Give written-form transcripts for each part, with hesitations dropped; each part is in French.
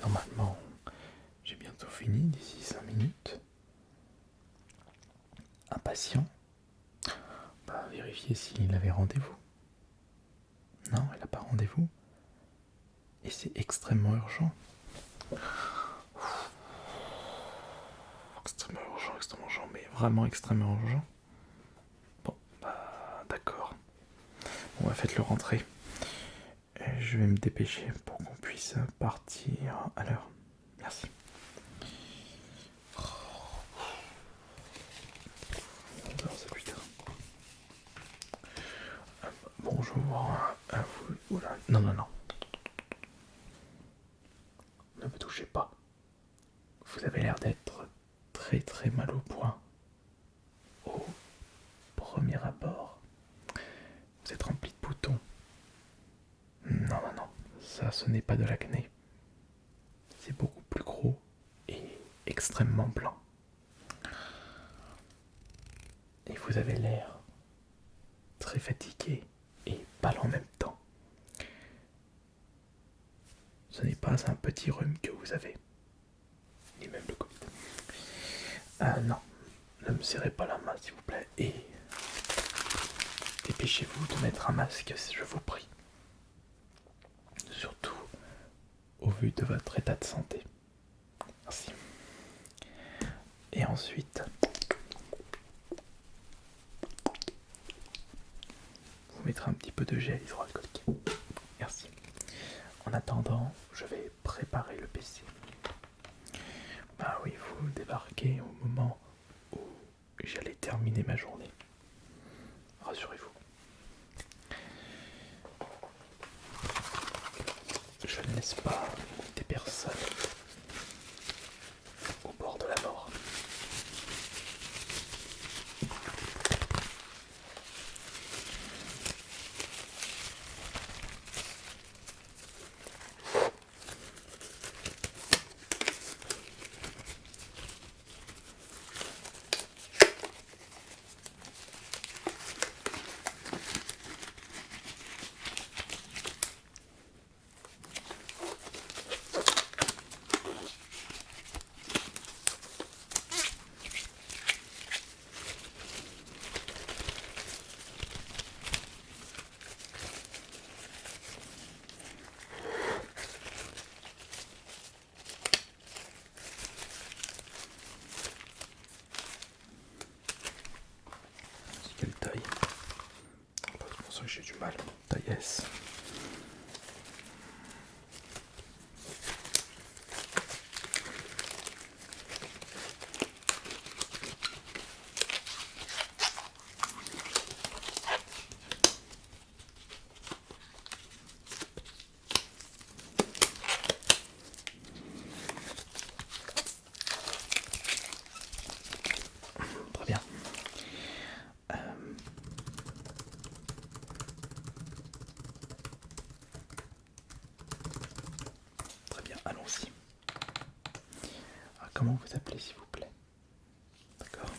normalement, j'ai bientôt fini d'ici 5 minutes. Un patient, vérifier s'il avait rendez-vous. Non, elle n'a pas rendez-vous. Et c'est extrêmement urgent. Extrêmement urgent, mais vraiment extrêmement urgent. Bon, d'accord. Bon, faites-le rentrer. Et je vais me dépêcher pour qu'on puisse partir à l'heure. Merci. Bonjour. Oula, non. Ne me touchez pas. Vous avez l'air d'être très très mal au point. Au premier abord, vous êtes rempli de boutons. Non, ça ce n'est pas de l'acné. C'est beaucoup plus gros et extrêmement blanc. Et vous avez l'air très fatigué et pâle en même temps. Ce n'est pas un petit rhume que vous avez, ni même le Covid. Non, ne me serrez pas la main s'il vous plaît et dépêchez-vous de mettre un masque, je vous prie. Surtout au vu de votre état de santé. Merci. Et ensuite, vous mettrez un petit peu de gel hydroalcoolique. Merci. En attendant, je vais préparer le PC. Oui, vous débarquez au moment où j'allais terminer ma journée. Rassurez-vous. Je ne laisse pas des personnes au bord de la mort. Quelle taille? C'est pour ça que j'ai du mal. Taille S. Très bien. Très bien, allons-y. Comment vous appelez s'il vous plaît? D'accord.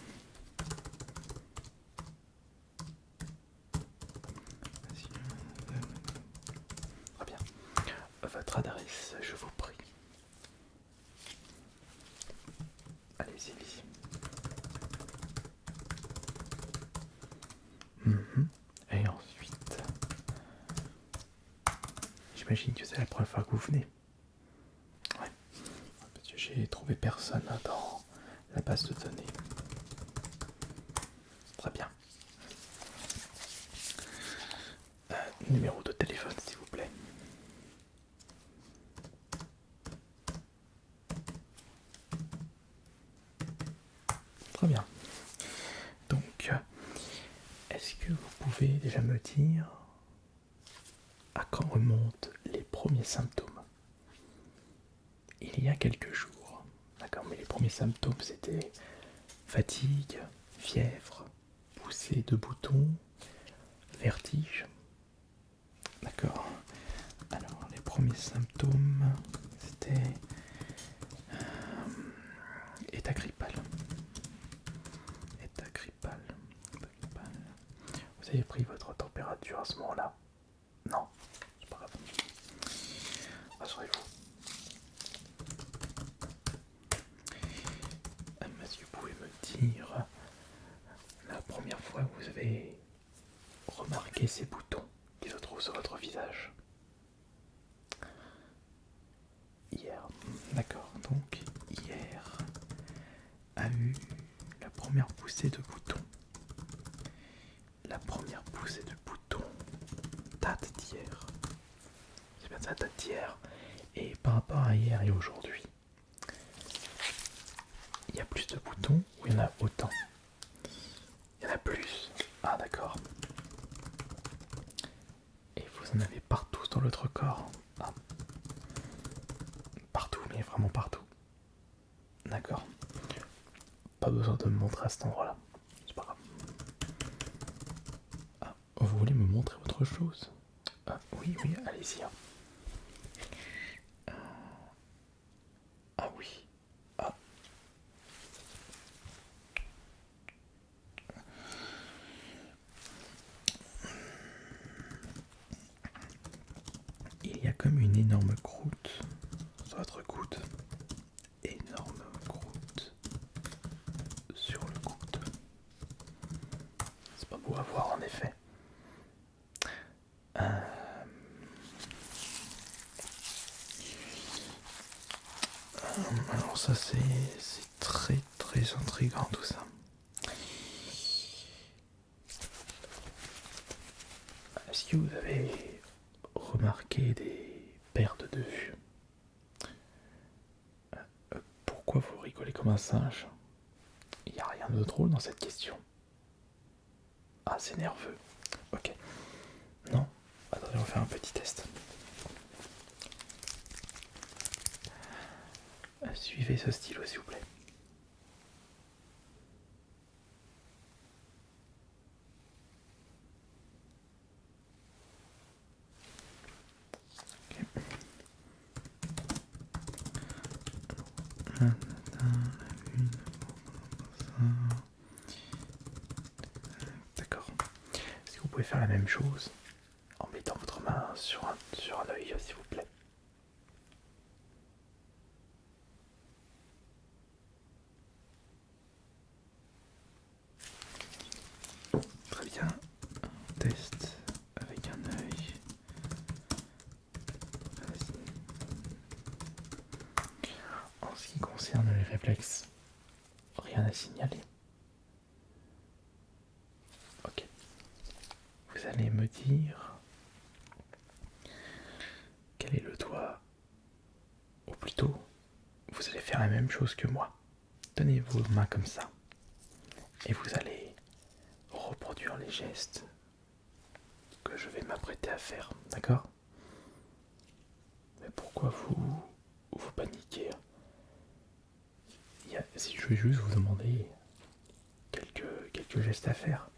Très bien. Votre adresse, je vous prie. Allez-y. Et ensuite, j'imagine que c'est la première fois que vous venez. Ouais. Parce que j'ai trouvé personne dans la base de données. Très bien. Numéro de téléphone, s'il vous plaît. Très bien. Donc, est-ce que vous pouvez déjà me dire à quand remontent les premiers symptômes? Il y a quelques jours. D'accord, mais les premiers symptômes c'était fatigue, fièvre, poussée de boutons, vertige. D'accord. Alors, les premiers symptômes c'était état grippal. Vous avez pris votre température à ce moment-là? Non, c'est pas grave. Rassurez-vous. remarqué ces boutons qui se trouvent sur votre visage? Hier, d'accord. Donc hier a eu la première poussée de boutons. La première poussée de boutons date d'hier. C'est bien ça, date d'hier. Et par rapport à hier et aujourd'hui, il y a plus de boutons ou il y en a autant? Il y en a plus. Ah d'accord. Et vous en avez partout dans votre corps. Ah. Partout, mais vraiment partout. D'accord. Pas besoin de me montrer à cet endroit-là. C'est pas grave. Ah, vous voulez me montrer autre chose? Ah, oui, oui, allez-y. Ah oui. Ah. Il y a comme une énorme croûte sur votre coude. Énorme croûte sur le coude. C'est pas beau à voir en effet. Alors ça c'est très très intriguant tout ça. Est-ce que vous avez remarqué des pertes de vue? Pourquoi vous rigolez comme un singe? Il n'y a rien de drôle dans cette question. Ah, c'est nerveux. Ok. Non? Attendez, on va faire un petit test. Suivez ce stylo s'il vous plaît. D'accord. Est-ce que vous pouvez faire la même chose en mettant votre main sur un œil, s'il vous plaît? Très bien. Test avec un œil. En ce qui concerne les réflexes, rien à signaler. Ok. Vous allez me dire quel est le doigt, ou plutôt, vous allez faire la même chose que moi. Tenez vos mains comme ça, et vous allez reproduire les gestes que je vais m'apprêter à faire, d'accord? Mais pourquoi vous paniquez? Si je vais juste vous demander quelques gestes à faire.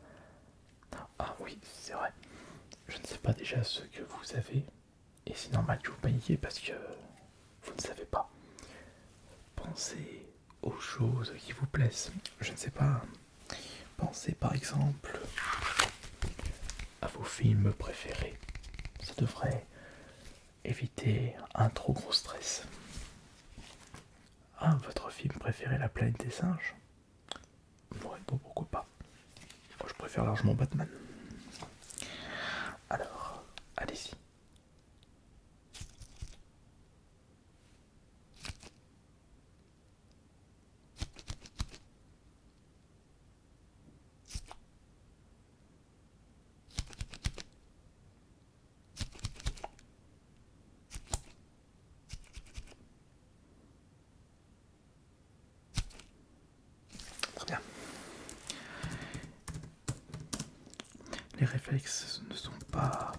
Ah oui, c'est vrai. Je ne sais pas déjà ce que vous avez, et c'est normal que vous paniquiez parce que vous ne savez pas. Pensez aux choses qui vous plaisent. Je ne sais pas. Pensez par exemple à vos films préférés. Ça devrait éviter un trop gros stress. Ah, votre film préféré, La planète des singes? Ouais, bon, pourquoi pas. Moi, je préfère largement Batman. Alors, allez-y. Très bien. Les réflexes ne sont pas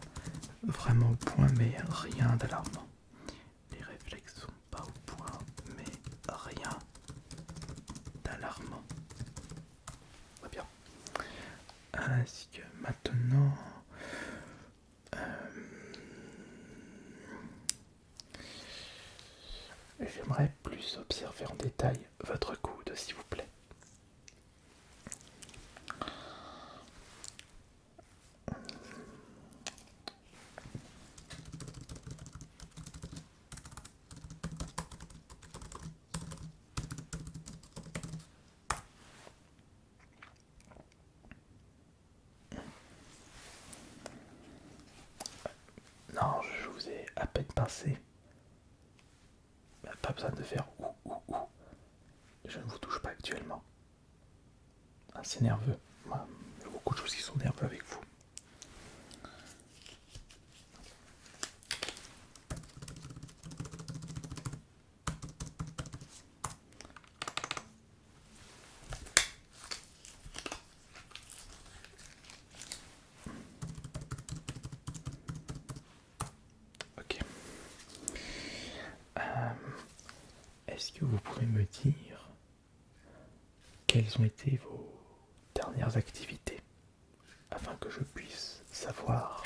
vraiment au point, mais rien d'alarmant. Les réflexes sont pas au point, mais rien d'alarmant. Très bien. Ainsi que maintenant, j'aimerais plus observer en détail votre coude, s'il vous plaît. Non, je vous ai à peine pincé. Pas besoin de faire ou. Je ne vous touche pas actuellement. Ah, c'est nerveux. Moi, il y a beaucoup de choses qui sont nerveuses avec vous. Ok. Est-ce que vous pouvez me dire quelles ont été vos dernières activités afin que je puisse savoir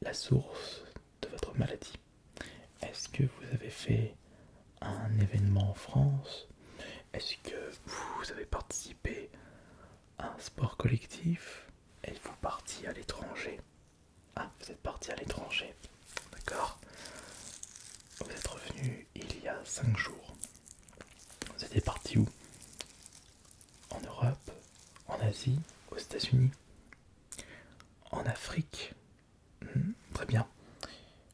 la source de votre maladie? Est-ce que vous avez fait un événement en France? Est-ce que vous avez participé à un sport collectif? Êtes-vous parti à l'étranger? Ah, vous êtes parti à l'étranger. D'accord. Vous êtes revenu il y a 5 jours. Vous étiez parti où? En Europe? En Asie? Aux États-Unis? En Afrique? Très bien.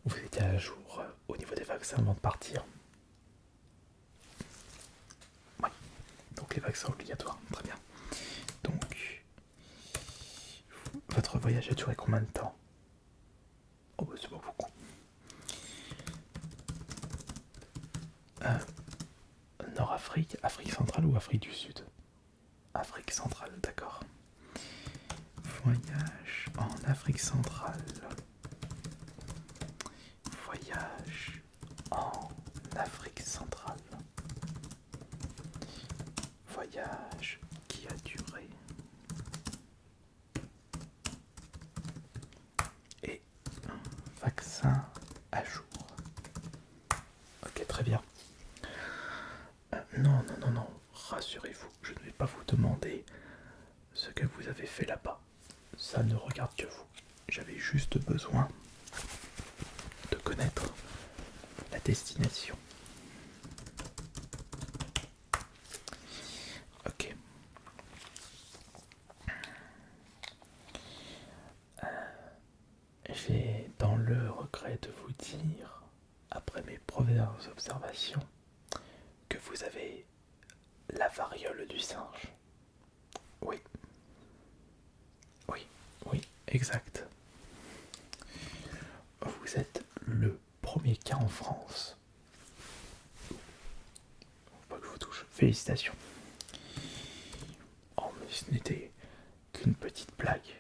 Vous étiez à jour au niveau des vaccins avant de partir? Oui. Donc les vaccins obligatoires. Très bien. Donc, votre voyage a duré combien de temps? Oh bah c'est pas beaucoup. Nord-Afrique, Afrique centrale ou Afrique du Sud? Afrique centrale, d'accord. Voyage en Afrique centrale. Voyage en Afrique centrale. Voyage qui a duré. Et vaccin à jour. Ok, très bien. Non, rassurez-vous, je ne vais pas vous demander ce que vous avez fait là-bas. Ça ne regarde que vous. J'avais juste besoin de connaître la destination. Ok. J'ai dans le regret de vous dire, après mes premières observations, que vous avez la variole du singe. Oui. Oui, exact. Vous êtes le premier cas en France. Faut pas que je vous touche. Félicitations. Oh, mais ce n'était qu'une petite blague.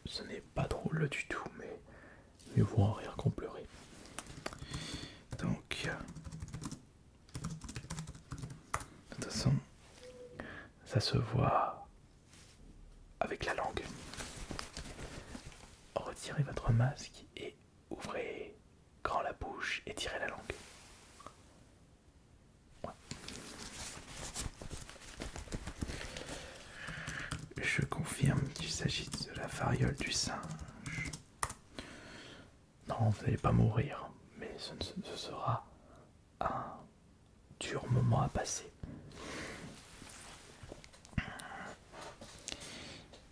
Ce n'est pas drôle du tout, mais mieux vaut en rire qu'en pleurer. Donc, de toute façon, ça se voit avec la langue. Retirez votre masque et ouvrez grand la bouche et tirez la langue. Ouais. Je confirme qu'il s'agit de la variole du singe. Non, vous n'allez pas mourir, mais ce sera un dur moment à passer.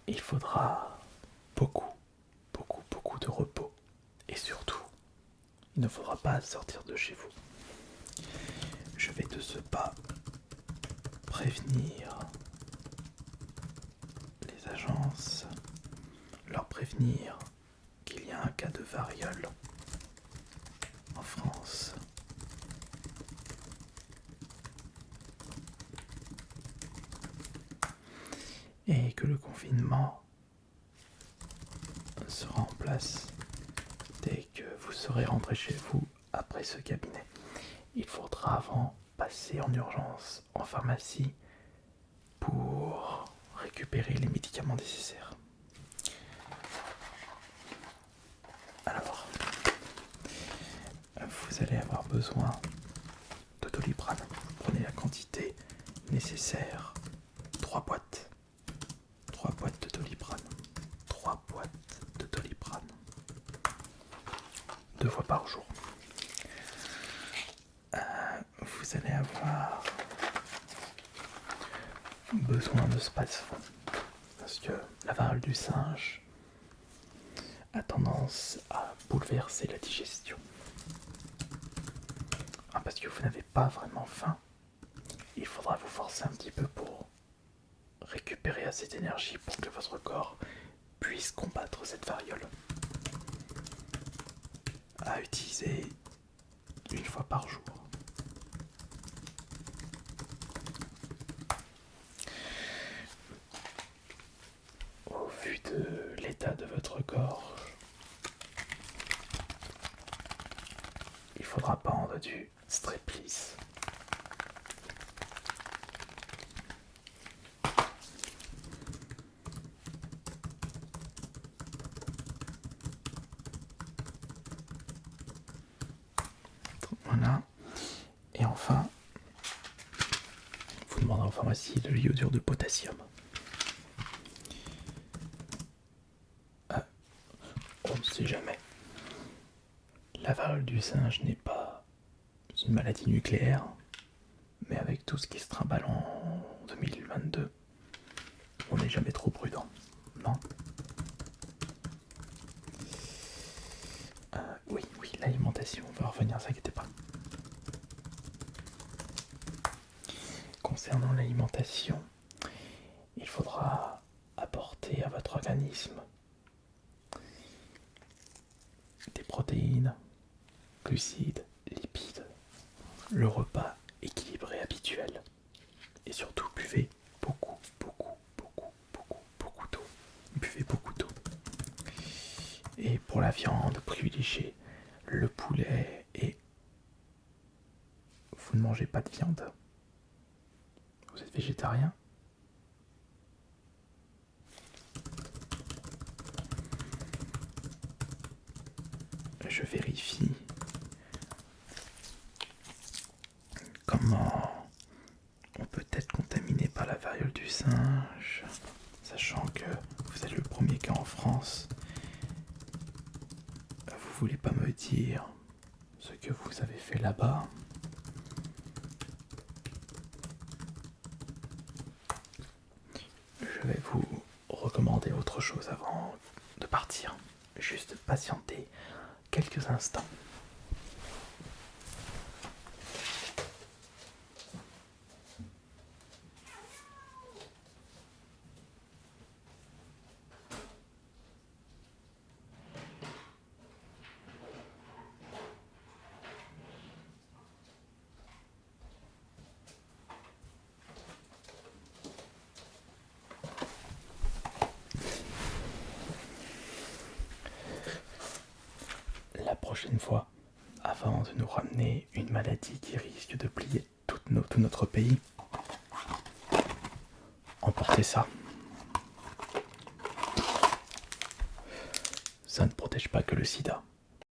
Il faudra beaucoup de repos. Et surtout, il ne faudra pas sortir de chez vous. Je vais de ce pas prévenir les agences, leur prévenir qu'il y a un cas de variole en France. Et que le confinement sera en place dès que vous serez rentré chez vous après ce cabinet. Il faudra avant passer en urgence en pharmacie pour récupérer les médicaments nécessaires. Alors, vous allez avoir besoin de Doliprane. Vous prenez la quantité nécessaire. 3 boîtes. 3 boîtes de Doliprane. 3 boîtes de Doliprane. 2 fois par jour. Vous allez avoir besoin de spasmes. Parce que la variole du singe a tendance à bouleverser la digestion. Parce que vous n'avez pas vraiment faim, il faudra vous forcer un petit peu pour récupérer assez d'énergie pour que votre corps puisse combattre cette variole. À utiliser une fois par jour. Au vu de l'état de votre corps, il faudra prendre du Streplis. Voilà. Et enfin, vous demanderez en pharmacie de l'iodure de potassium. On ne sait jamais. La variole du singe n'est pas une maladie nucléaire, mais avec tout ce qui se trimballe en 2022, on n'est jamais trop prudent, non? Oui, l'alimentation, on va revenir, ne vous inquiétez pas. Concernant l'alimentation, il faudra apporter à votre organisme des protéines, glucides, lipides, le repas équilibré habituel. Et surtout, buvez beaucoup d'eau. Buvez beaucoup d'eau. Et pour la viande, privilégiez le poulet et vous ne mangez pas de viande. Vous êtes végétarien? Je vérifie comment on peut être contaminé par la variole du singe, sachant que vous êtes le premier cas en France. Vous voulez pas me dire ce que vous avez fait là-bas? Je vais vous recommander autre chose avant de partir. Juste patienter quelques instants. La prochaine fois, avant de nous ramener une maladie qui risque de plier tout notre pays, emportez ça. Ça ne protège pas que le sida.